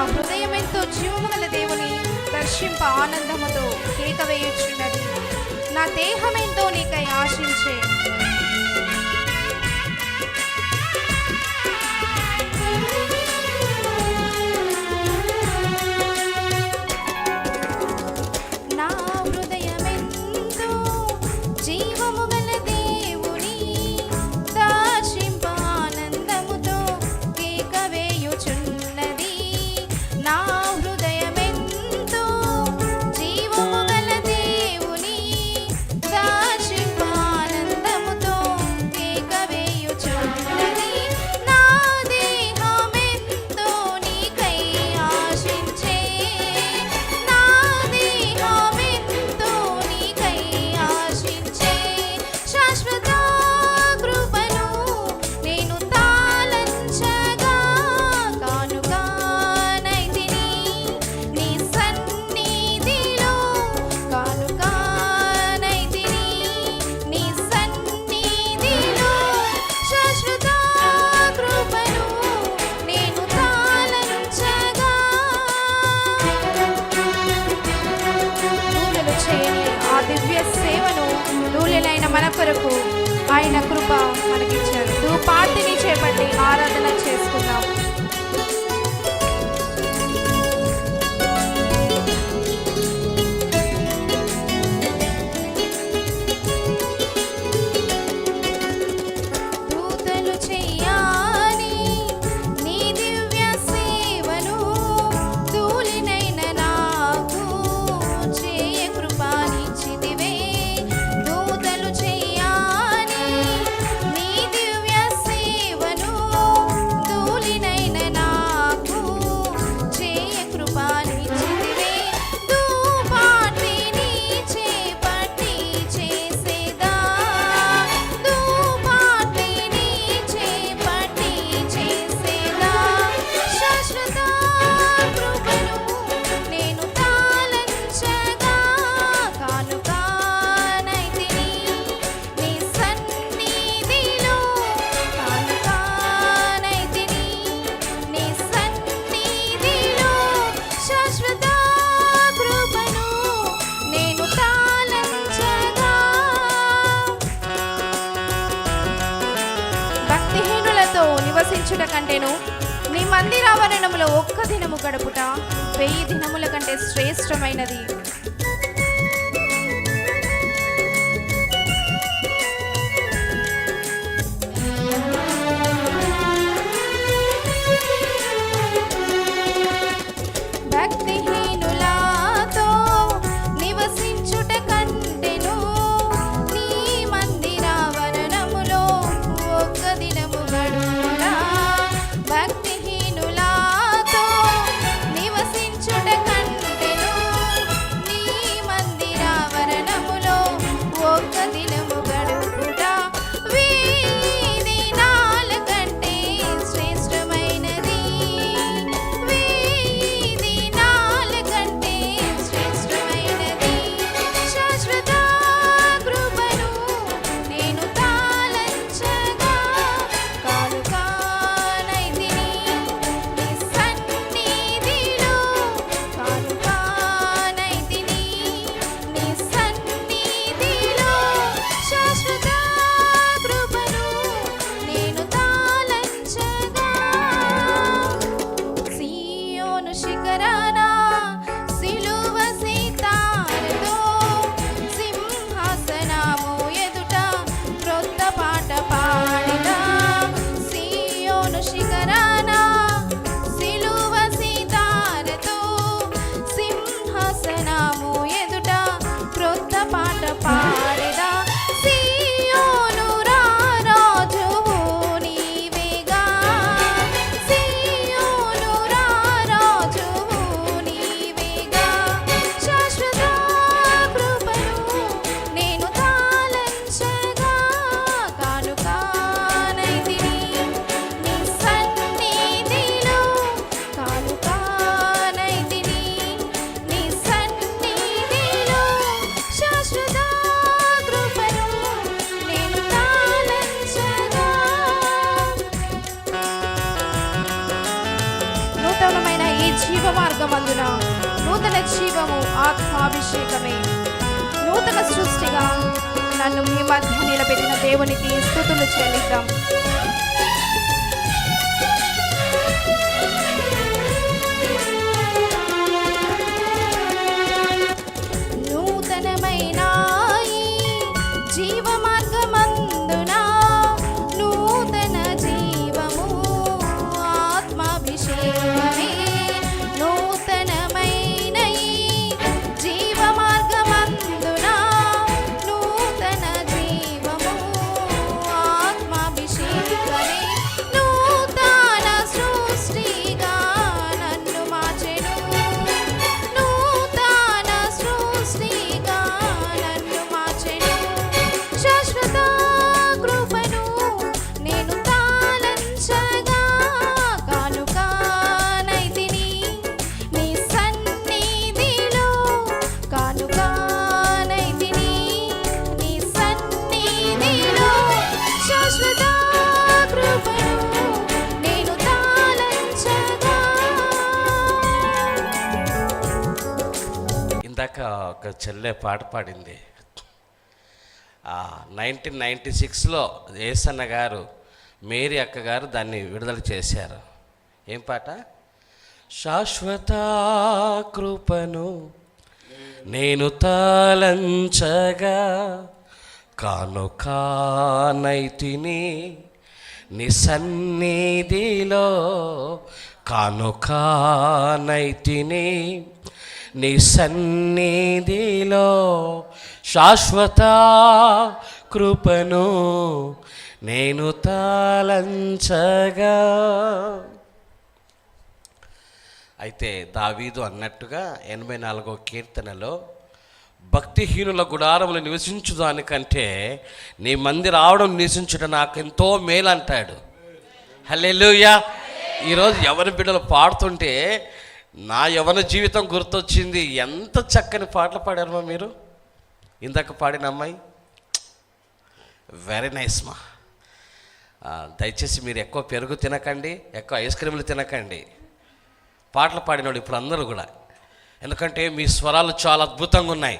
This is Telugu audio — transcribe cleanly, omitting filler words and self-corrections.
హృదయమెంతో జీవము గల దేవుని దర్శింప ఆనందముతో కేక వేయుచున్నది. నా దేహమెంతో నీకై ఆశించే. మన కొరకు ఆయన కృప మనకిచ్చారు. ధూపార్తిని చేపట్టి ఆరాధన చేసుకుందాం. నివసించుట కంటేను నీ మందిరావరణములో ఒక్క దినము గడుపుట 1000 దినముల కంటే శ్రేష్టమైనది. మార్గమందున నూతన జీవము ఆత్మాభిషేకమే. నూతన సృష్టిగా నన్ను మీ మధ్య నిలబెట్టిన దేవునికి స్తుతులు చెల్లిద్దాం. నూతనమైన ఈ జీవ మార్గమందున నూతన జీవము ఆత్మాభిషేకమే. నూతనమైన ఈ జీవ మార్గమందున నూతన జీవము ఆత్మాభిషేకమే. నూతన సృష్టిగా నన్ను మార్చెను. నూతన సృష్టిగా నన్ను మార్చెను. శాశ్వత కృపను నేను తాళంచగా కానుకానైతిని నీ సన్నిధిలో. కానుకానైతిని నీ సన్నిధిలో. శాశ్వత కృపను నేను తాళంచగా. ఇందాక ఒక చెల్లె పాట పాడింది. 1996లో ఏసన్న గారు, మేరీ అక్క గారు దాన్ని విడుదల చేశారు. ఏం పాట? శాశ్వత కృపను నేను తాళంచగా కానుకానైతిని నీ సన్నిధిలో. కానుకానైతిని నీ సన్నిధిలో. శాశ్వత కృపను నేను తాళంచగా. అయితే దావీదు అన్నట్టుగా 84వ కీర్తనలో భక్తిహీనుల గుడారములు నివసించుదానికంటే నీ మంది రావడం నివసించుట నాకెంతో మేలు అంటాడు. హల్లెలూయా. ఈరోజు ఎవరి బిడ్డలు పాడుతుంటే నా యవన జీవితం గుర్తొచ్చింది. ఎంత చక్కని పాటలు పాడారమ్మా మీరు. ఇందాక పాడిన అమ్మాయి వెరీ నైస్ మా. దయచేసి మీరు ఎక్కువ పెరుగు తినకండి, ఎక్కువ ఐస్ క్రీములు తినకండి. పాటలు పాడినోడు ఇప్పుడు అందరూ కూడా, ఎందుకంటే మీ స్వరాలు చాలా అద్భుతంగా ఉన్నాయి.